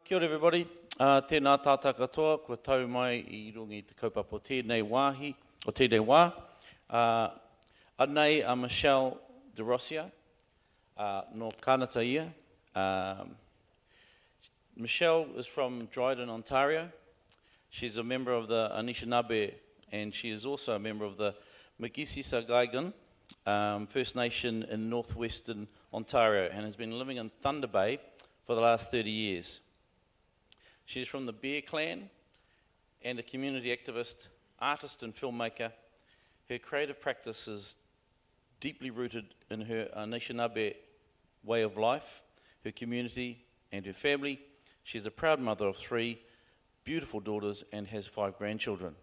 Kia ora everybody, tēnā tātā katoa, kua tau mai I rungi te kaupapa o tēnei wāhi, o tēnei wā. Anei a Michelle Derosier, no kānata ia. Michelle is from Dryden, Ontario. She's a member of the Anishinaabe, and she is also a member of the Migisisagaigan First Nation in northwestern Ontario, and has been living in Thunder Bay for the last 30 years. She's from the Bear Clan and a community activist, artist and filmmaker. Her creative practice is deeply rooted in her Anishinaabe way of life, her community and her family. She's a proud mother of 3 beautiful daughters and has 5 grandchildren.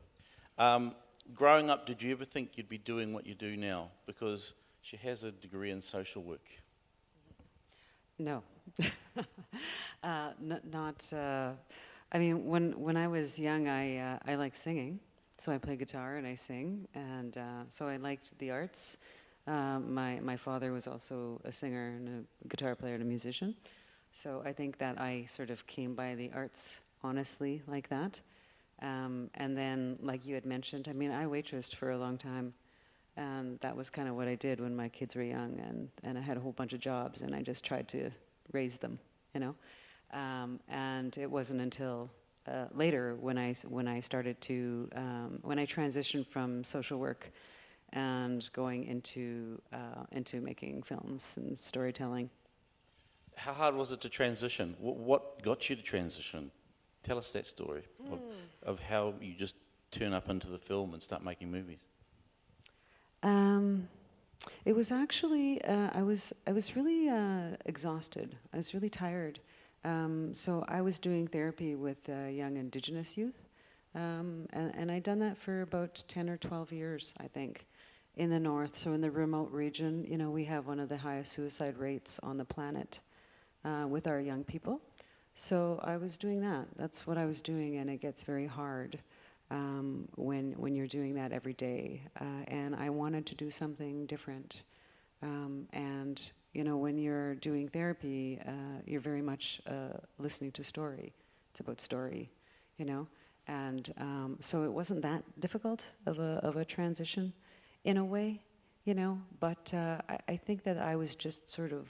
Growing up, did you ever think you'd be doing what you do now? Because she has a degree in social work. No. I mean, when I was young, I liked singing, so I play guitar and I sing, and so I liked the arts. My father was also a singer and a guitar player and a musician, so I think that I sort of came by the arts honestly like that. And then, like you had mentioned, I mean, I waitressed for a long time, and that was kind of what I did when my kids were young, and I had a whole bunch of jobs, and I just tried to raise them, you know. And it wasn't until later when I started to when I transitioned from social work and going into making films and storytelling. How hard was it to transition? What got you to transition? Tell us that story of how you just turn up into the film and start making movies. It was actually I was really exhausted. I was really tired. So I was doing therapy with young Indigenous youth, and I'd done that for about 10 or 12 years, I think, in the north. So in the remote region, you know, we have one of the highest suicide rates on the planet with our young people. So I was doing that. That's what I was doing, and it gets very hard when you're doing that every day. And I wanted to do something different. And you know, when you're doing therapy, you're very much listening to story. It's about story, you know. And so it wasn't that difficult of a transition, in a way, you know. But I think that I was just sort of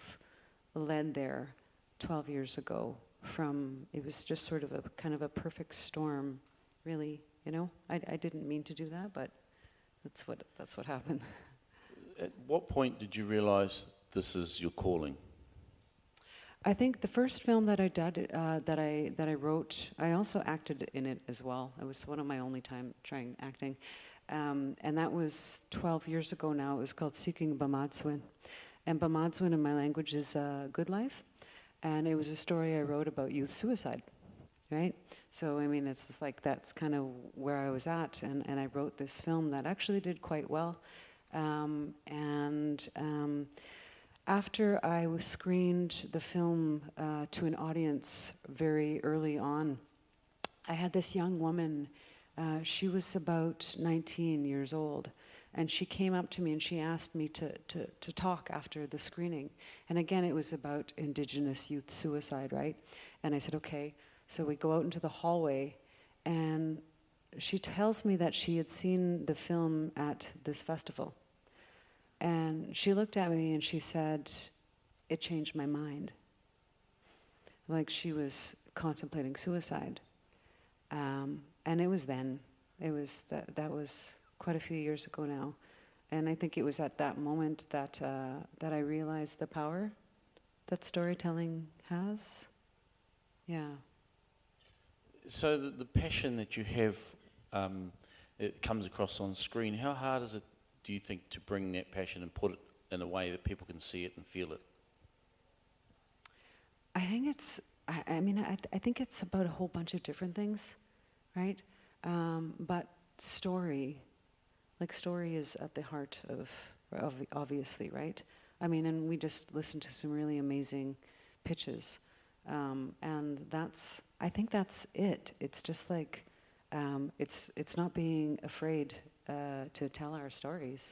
led there 12 years ago. It was just sort of a kind of a perfect storm, really, you know. I didn't mean to do that, but that's what happened. At what point did you realize this is your calling? I think the first film that I did, that I wrote, I also acted in it as well. It was one of my only time trying acting, and that was 12 years ago now. It was called Seeking Bamadswin, and Bamadswin in my language is good life, and it was a story I wrote about youth suicide, right? So I mean, it's just like that's kind of where I was at, and I wrote this film that actually did quite well, after I was screened the film to an audience very early on, I had this young woman, she was about 19 years old, and she came up to me and she asked me to talk after the screening. And again, it was about Indigenous youth suicide, right? And I said, okay. So we go out into the hallway, and she tells me that she had seen the film at this festival. And she looked at me and she said, it changed my mind. Like she was contemplating suicide. And it was then. It was that was quite a few years ago now. And I think it was at that moment that I realized the power that storytelling has. Yeah. So the passion that you have, it comes across on screen. How hard is it, do you think, to bring that passion and put it in a way that people can see it and feel it? I think it's, I think it's about a whole bunch of different things, right? But story is at the heart of obviously, right? I mean, and we just listened to some really amazing pitches. And I think that's it. It's just like, it's not being afraid to tell our stories,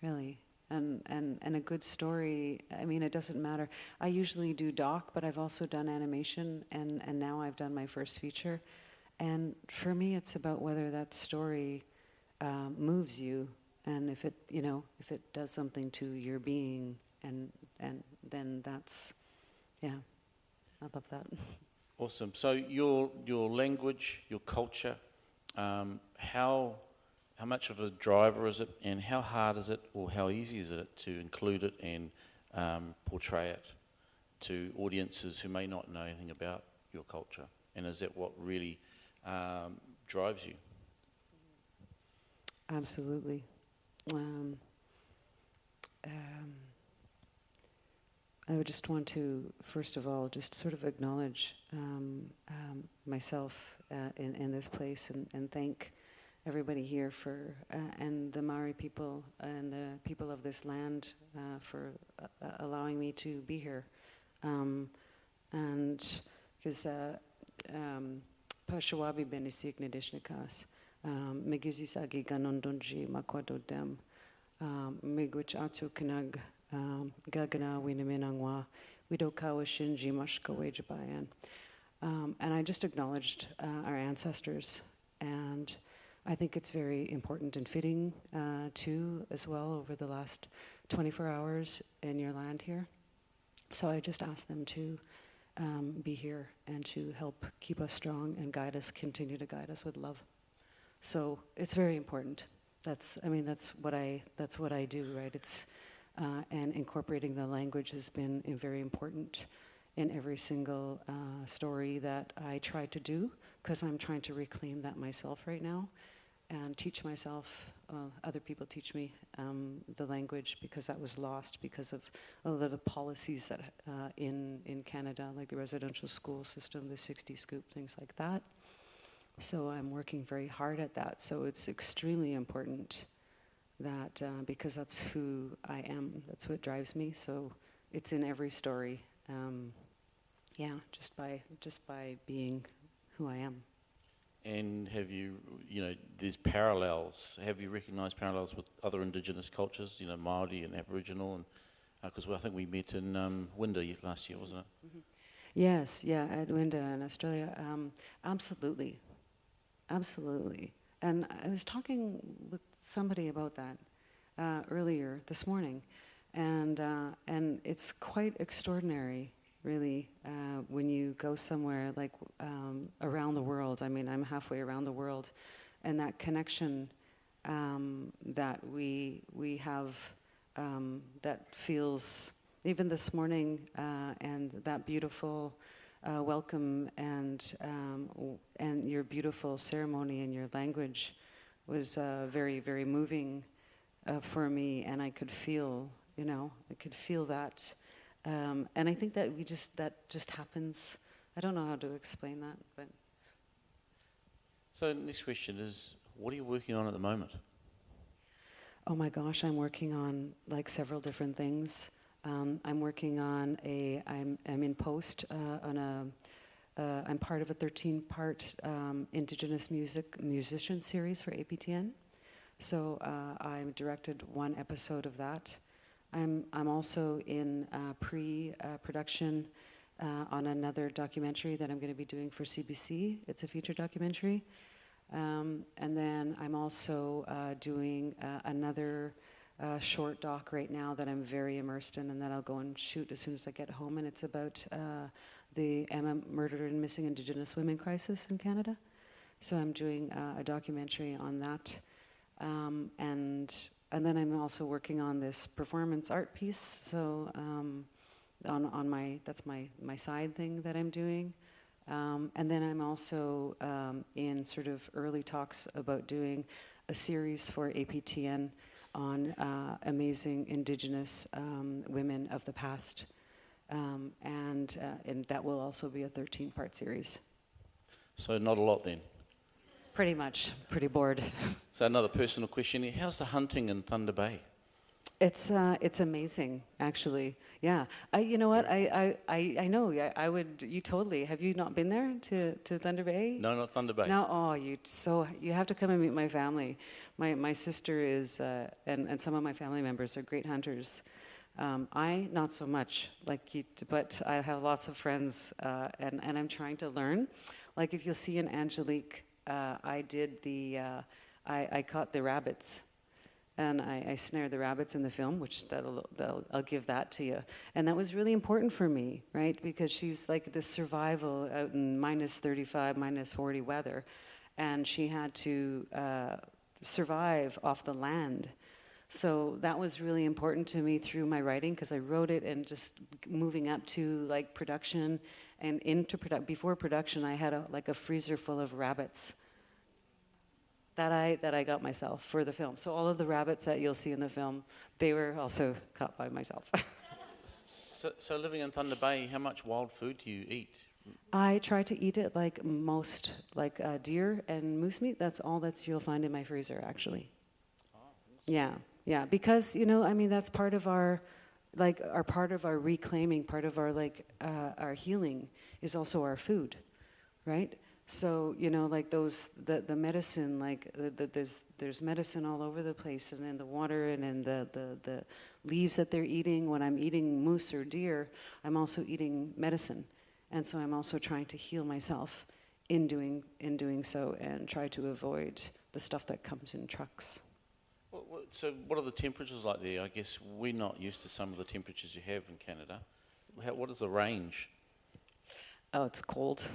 really. And a good story, I mean, it doesn't matter. I usually do doc, but I've also done animation, and now done my first feature. And for me, it's about whether that story moves you, and if it, if it does something to your being, and then that's, yeah, I love that. Awesome. So your language, your culture, how much of a driver is it, and how hard is it, or how easy is it to include it and portray it to audiences who may not know anything about your culture? And is that what really drives you? Absolutely. I would just want to, first of all, just sort of acknowledge myself in this place, and thank everybody here for, and the Maori people and the people of this land for allowing me to be here. And because Pashawabi Benisik Nadishnikas, Megizisagi Ganondonji Makwadodem, Miguch Atu Kanag, Gagana Winaminangwa, Widokawa Shinji Mashkawe Jabayan. And I just acknowledged our ancestors, and I think it's very important and fitting too, as well, over the last 24 hours in your land here. So I just asked them to be here and to help keep us strong and guide us, continue to guide us with love. So it's very important. That's what I do, right? It's and incorporating the language has been very important in every single story that I try to do, because I'm trying to reclaim that myself right now and teach myself, other people teach me the language, because that was lost because of a lot of the policies that in Canada, like the residential school system, the 60 scoop, things like that. So I'm working very hard at that. So it's extremely important that, because that's who I am, that's what drives me. So it's in every story. Just by being who I am. And have you, there's parallels. Have you recognised parallels with other Indigenous cultures, Māori and Aboriginal? And because I think we met in Winda last year, wasn't it? Mm-hmm. Yes, yeah, at Winda in Australia. Absolutely. And I was talking with somebody about that earlier this morning, and it's quite extraordinary, really, when you go somewhere like around the world. I mean, I'm halfway around the world, and that connection that we have, that feels, even this morning, and that beautiful welcome and your beautiful ceremony and your language was very, very moving for me, and I could feel, that. And I think that that just happens. I don't know how to explain that, but. So next question is, what are you working on at the moment? Oh my gosh, I'm working on several different things. I'm working on I'm in post on I'm part of a 13-part Indigenous musician series for APTN. So I directed one episode of that. I'm also in pre-production on another documentary that I'm going to be doing for CBC. It's a feature documentary. And then I'm also doing another short doc right now that I'm very immersed in, and that I'll go and shoot as soon as I get home. And it's about the murdered and missing Indigenous women crisis in Canada. So I'm doing a documentary on that. And then I'm also working on this performance art piece. So that's my side thing that I'm doing. And then I'm also in sort of early talks about doing a series for APTN on amazing Indigenous women of the past. And that will also be a 13-part series. So not a lot then? Pretty much. Pretty bored. So another personal question here. How's the hunting in Thunder Bay? It's amazing, actually. Yeah. You know what? I know. I would. You totally. Have you not been there to Thunder Bay? No, not Thunder Bay. No. Oh, you have to come and meet my family. My sister is, and some of my family members are great hunters. I, not so much, but I have lots of friends, and I'm trying to learn. Like if you'll see in Angelique, I caught the rabbits, and I snared the rabbits in the film, which I'll give that to you. And that was really important for me, right? Because she's like this survival out in minus 35, minus 40 weather, and she had to survive off the land. So that was really important to me through my writing, because I wrote it and just moving up to like production and into before production, I had a freezer full of rabbits that I got myself for the film. So all of the rabbits that you'll see in the film, they were also caught by myself. So living in Thunder Bay, how much wild food do you eat? I try to eat it like most, like deer and moose meat. That's all you'll find in my freezer, actually. Oh, yeah, because that's part of our reclaiming, part of our healing is also our food, right? So like the medicine, like there's medicine all over the place, and in the water, and in the leaves that they're eating. When I'm eating moose or deer, I'm also eating medicine, and so I'm also trying to heal myself in doing so, and try to avoid the stuff that comes in trucks. So what are the temperatures like there? I guess we're not used to some of the temperatures you have in Canada. What is the range? Oh, it's cold.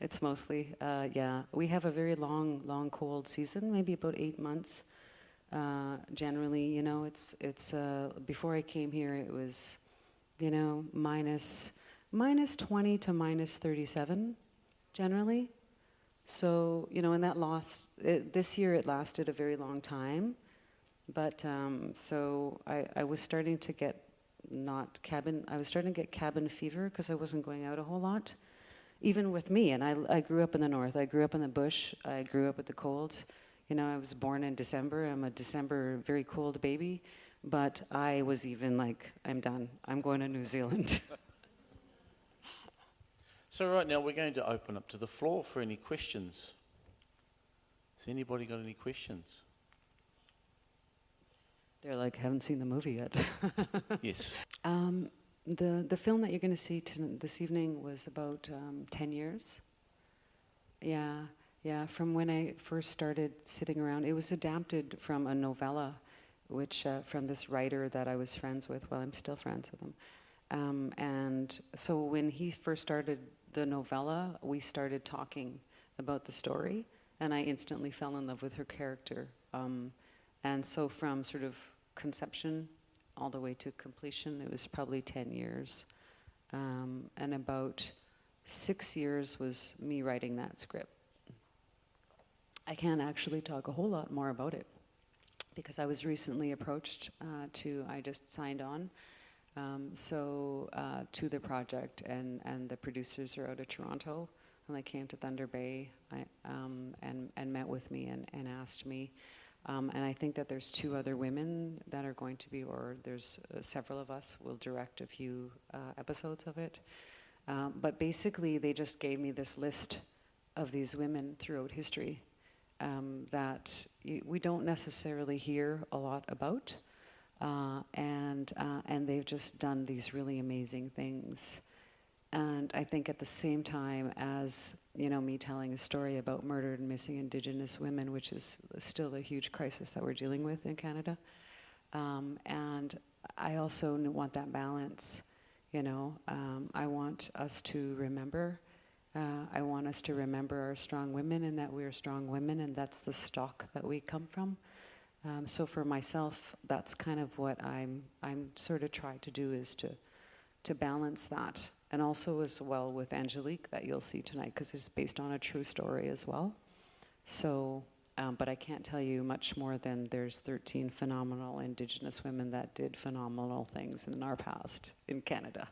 It's mostly, we have a very long cold season, maybe about 8 months. Generally, it's before I came here, it was, minus 20 to minus 37, generally. So, and that this year it lasted a very long time, but so I was starting to get cabin fever, because I wasn't going out a whole lot, even with me. And I grew up in the north. I grew up in the bush. I grew up with the cold. I was born in December. I'm a December very cold baby, but I was even like, I'm done. I'm going to New Zealand. So right now we're going to open up to the floor for any questions. Has anybody got any questions? They're like, haven't seen the movie yet. Yes. The film that you're going to see this evening was about 10 years. Yeah, from when I first started sitting around. It was adapted from a novella, which from this writer that I was friends with. Well, I'm still friends with him. And so when he first started the novella, we started talking about the story, and I instantly fell in love with her character. And so from sort of conception all the way to completion, it was probably 10 years. And about 6 years was me writing that script. I can't actually talk a whole lot more about it, because I was recently approached I just signed on. To the project, and the producers are out of Toronto, and they came to Thunder Bay and met with me and asked me, and I think that there's 2 other women that are going to be, or there's several of us will direct a few episodes of it, but basically they just gave me this list of these women throughout history that we don't necessarily hear a lot about. And they've just done these really amazing things. And I think at the same time as, me telling a story about murdered and missing Indigenous women, which is still a huge crisis that we're dealing with in Canada. And I also want that balance, I want us to remember. I want us to remember our strong women, and that we are strong women, and that's the stock that we come from. So for myself, that's kind of what I'm sort of trying to do, is to balance that. And also as well with Angelique, that you'll see tonight, because it's based on a true story as well. So, but I can't tell you much more than there's 13 phenomenal Indigenous women that did phenomenal things in our past in Canada.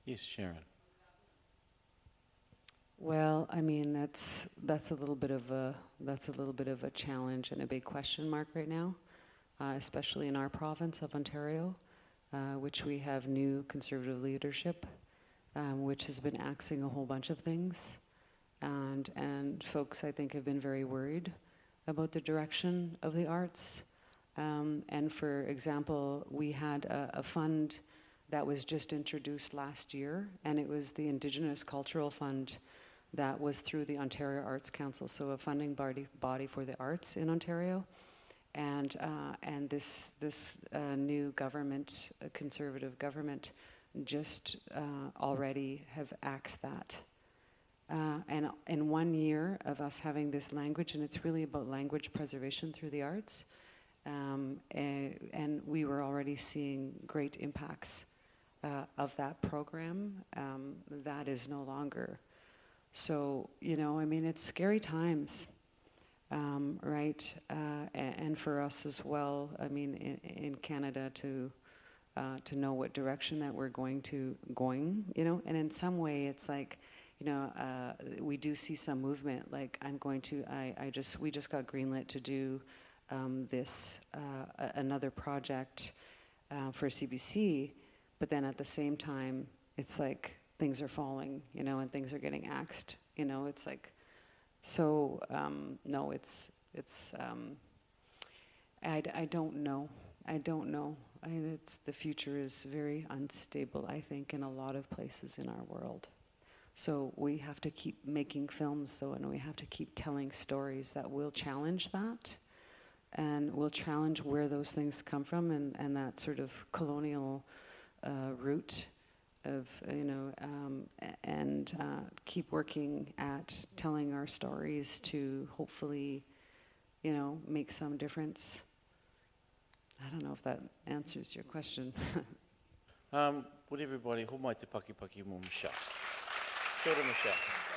Yes, Sharon. Well, I mean, that's a little bit of a challenge and a big question mark right now, especially in our province of Ontario, which we have new conservative leadership, which has been axing a whole bunch of things, and folks I think have been very worried about the direction of the arts. And for example, we had a fund that was just introduced last year, and it was the Indigenous Cultural Fund that was through the Ontario Arts Council, so a funding body for the arts in Ontario. And this new government, a conservative government, just already have axed that. And in 1 year of us having this language, and it's really about language preservation through the arts, and we were already seeing great impacts of that program. That is no longer. So, you know, I mean, it's scary times, right? And for us as well, I mean, in Canada to know what direction that we're going, you know, and in some way it's like, you know, we do see some movement. Like we just got greenlit to do another project for CBC, but then at the same time, it's like things are falling, you know, and things are getting axed, you know. It's like, so no, it's I don't know. The future is very unstable, I think, in a lot of places in our world. So we have to keep making films, though, and we have to keep telling stories that will challenge that, and will challenge where those things come from, and that sort of colonial root of, you know, and keep working at telling our stories to hopefully, you know, make some difference. I don't know if that answers your question. Would everybody, ho mai te paki mo Michelle. Kia ora, Michelle.